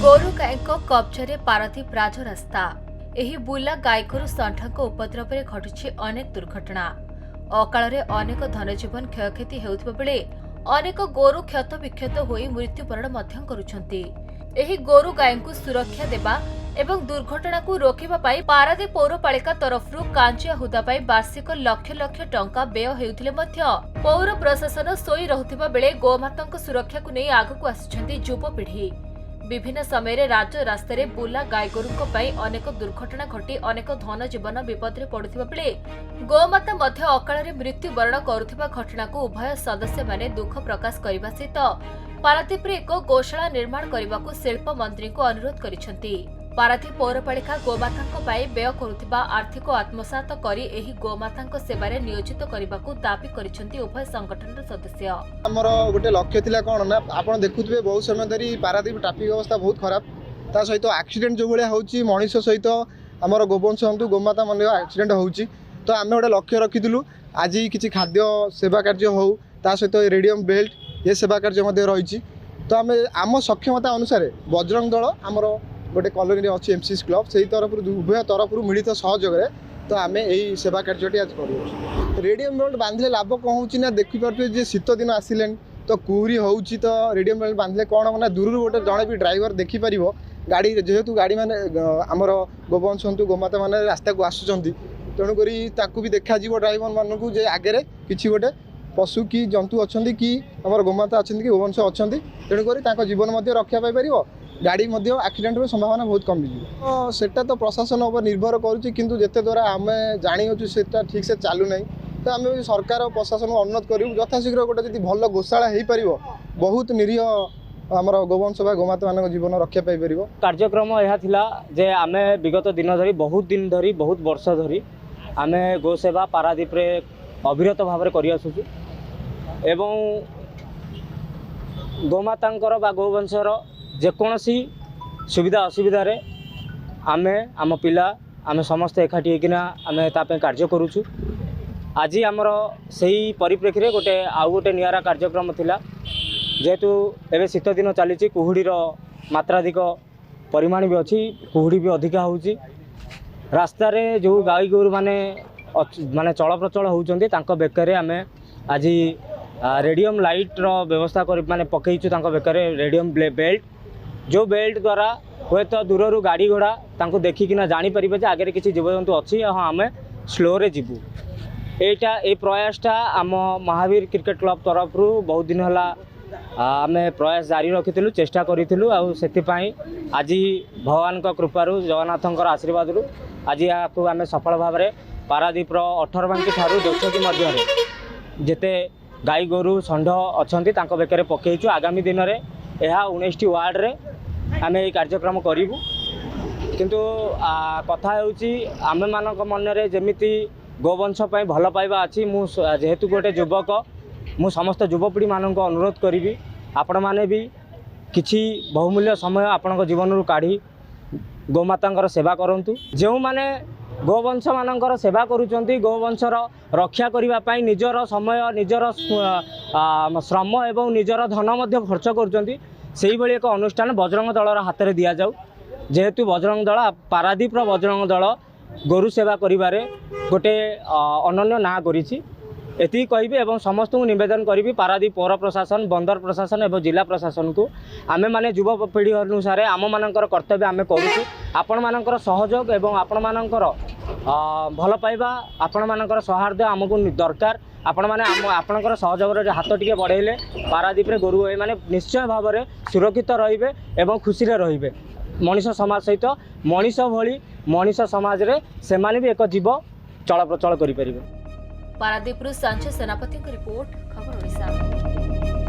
गोरु गाईको कब्जारे पारादीप राजरास्ता एही बुला गाईगोरु षंठक उपद्रव में घटुछि अनेक दुर्घटना। अकाଳରେ अनेक धनजीवन क्षयक्षति हेउथिबा बेले अनेक गोरु क्षत विक्षत होई मृत्युवरण मध्य करुछंती। एही गोरु गाईଙ୍କୁ सुरक्षा देबा एवं दुर्घटना को रोकिबा पाई पारादीप पौरपालिका तरफरु कांचिया हुदा पाई वार्षिक लक्ष लक्ष टंका व्यय हेउथिले मध्य पौर प्रशासन सोई रहुथिबा बेले गोमातांक सुरक्षा को नै आगकु आसिछंती युवपीढ़ी। विभिन्न समय राज्य रास्तार बुला गाईगोरु अनेक दुर्घटना घटी अनेक धन जीवन विपद में पड़ुथिबा बेले गोमाता मध्य अकाଳରେ मृत्युवरण करुथिबा घटना को उभय सदस्य माने दुख प्रकाश करने सहित पारादीप एक गौशाला निर्माण करने को शिल्प मंत्री को अनुरोध करिसेंती। पारादीप पौरपालिका गोमाता व्यय करुथिबा आर्थिक आत्मसात करी एही गोमाता सेवारे नियोजित करने को दाबी करिसेंती उभय संगठन सदस्य। हमर गोटे लक्ष्य थिला कोन ना आपण देखुथिबे बहुत समय धरी पारादीप ट्रैफिक व्यवस्था बहुत खराब ता सहित एक्सीडेंट जो भले होउची मनुष्य सहित हमर गोवंश हंतु गोमाता मन एक्सीडेंट होउची। तो आमे गोटे लक्ष्य रखिथिलु आज किछि खाद्य सेवा कार्य हो ता सहित रेडियम बेल्ट ये सेवा कार्य मध्ये रहिछि। तो आमे आम सक्षमता अनुसार बजरंग दल हमर गोटे कॉलोनी अच्छी एमसीसी क्लब से तरफ उभय तरफ मिलित सहयोग तो आम यही सेवा कार्यटी आज कर रेडियम बेल्ट बांधले लाभ कौन हो देखिपे शीत दिन आसिले तो कुहरी हो तो रेडियम बेल्ट बांधले कौन हम ना दूर गोटे जड़े भी ड्राइवर देखिपर गाड़ी जेहेतु गाड़ी मैंने आमर गोवंश हूँ गोमाता मैंने रास्ता को आसुँच तेणुक भी देखा ड्राइवर मानू जे आगे कि गोटे पशु कि जंतु अच्छा कि आमर गोमाता अच्छा कि गोवंश अच्छा तेणुक जीवन रक्षा पाई गाड़ी एक्सीडेंट संभावना बहुत कमी सेटा तो प्रशासन उपर निर्भर करुच्ची किंतु जिते द्वारा आम जानी से ठीक से चलू ना तो आम सरकार और प्रशासन को अनुरोध करूँ यथाशीघ्र गोटे जी भल गोशाला हो पार बहुत निरीह आमर गोवंश गोमाता मान जीवन रक्षा पाई। कार्यक्रम यह थिला जे आमे विगत दिन धरी बहुत वर्ष धरी आमे गोसेवा पारादीप रे अविरत भाव में करिआसुछु एवं गोमातांकर बा गोवंशर जेकोसी सुविधा असुविधा रे आमे आम पिला आमे समस्त एकाठी होकिना आमे तापे कार्य करूछु। आज आमर सही परिप्रेक्षी गोटे आउ गोटे नियारा कार्यक्रम थिला जेहेतु एवं शीत दिन चली कुहुड़ीर मात्राधिक परिमाण भी अच्छी कुहुड़ी भी अधिका होउची रास्तार जो गाई गोरु माने माने चल प्रचल होउचंती तांको बेकरे आमे आज रेडियम लाइट रो व्यवस्था कर माने पकईचु तांको बेकरे रेडियम बेल्ट जो बेल्ट द्वारा हे तो दूर गाड़ी घोड़ा तांको देखिकिना जानी परिबे जे आगे किसी जीवजंतु अच्छी हाँ आम स्लो रे जीवु एटा ए प्रयासटा आम महावीर क्रिकेट क्लब तरफ बहुत दिन है आम प्रयास जारी रखी चेष्टा करूँ से आज भगवान कृपारू जगन्नाथ आशीर्वाद आज यहाँ आम सफल भाव में पारादीप 18 बांकी ठारू दोषकी मध्य जिते गाई गोरु षंढ अच्छा बेकर पकईचु आगामी दिन में यह 19 वार्ड रे आम ये कार्यक्रम करूँ किंतु कथा आम मान मन में जमीती गोवंश भल पाइबा अच्छी जेहेतु गोटे युवक मु समस्त युवपीढ़ी मानक अनुरोध करी आपण मैंने भी किछि बहुमूल्य समय आपण जीवन रू काढ़ी गोमाता सेवा करूँ जो माने गोवंश मानकर सेवा करुँच गोवंशर रक्षा करने निजर समय निजर श्रम एवं निजर धन खर्च करुँच एक अनुष्ठान बजरंग दलर हाथ में दि जाऊ जेहेतु बजरंग दल पारादीप बजरंग दल गोरु सेवा करिबारे गोटे अनन्य ना करिछि एति कहबी एवं समस्त को निवेदन करी पारादीप पौर प्रशासन बंदर प्रशासन एवं जिला प्रशासन को आमे माने युवा पीढ़ी अनुसार आम मानकर कर्तव्य आमे करूछु आपण मानकर सहयोग एवं आपण मानकर भल पाइबा आपण मानकर सौहार्द आमको दरकार आपण माने आपणकर सहयोग हाथ टिके बढ़ेले पारादीप रे गोरु माने निश्चय भाव में सुरक्षित रहिबे एवं खुशी रे रहिबे मनीष समाज सहित मनीष भली मनीष समाज रे से माने भी एक जीव चल प्रचल करि परिबे। पारादीप संजय सेनापति रिपोर्ट खबर ओडिशा।